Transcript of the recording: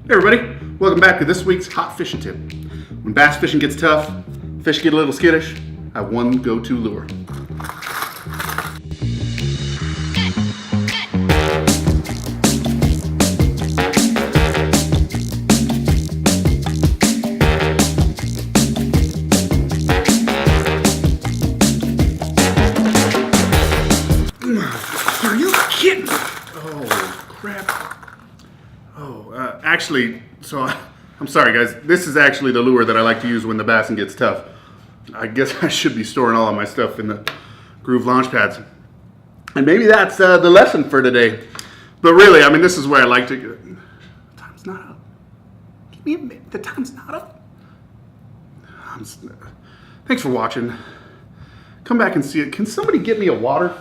Hey everybody, welcome back to this week's hot fishing tip. When bass fishing gets tough, fish get a little skittish, I have one go-to lure. Are you kidding? Oh, crap. I'm sorry guys, this is actually the lure that I like to use when the bassing gets tough. I guess I should be storing all of my stuff in the Gruv Launch Pads. And maybe that's the lesson for today. But really, I mean, this is where I like to go. The time's not up. Give me a minute. The time's not up. Thanks for watching. Come back and see it. Can somebody get me a water?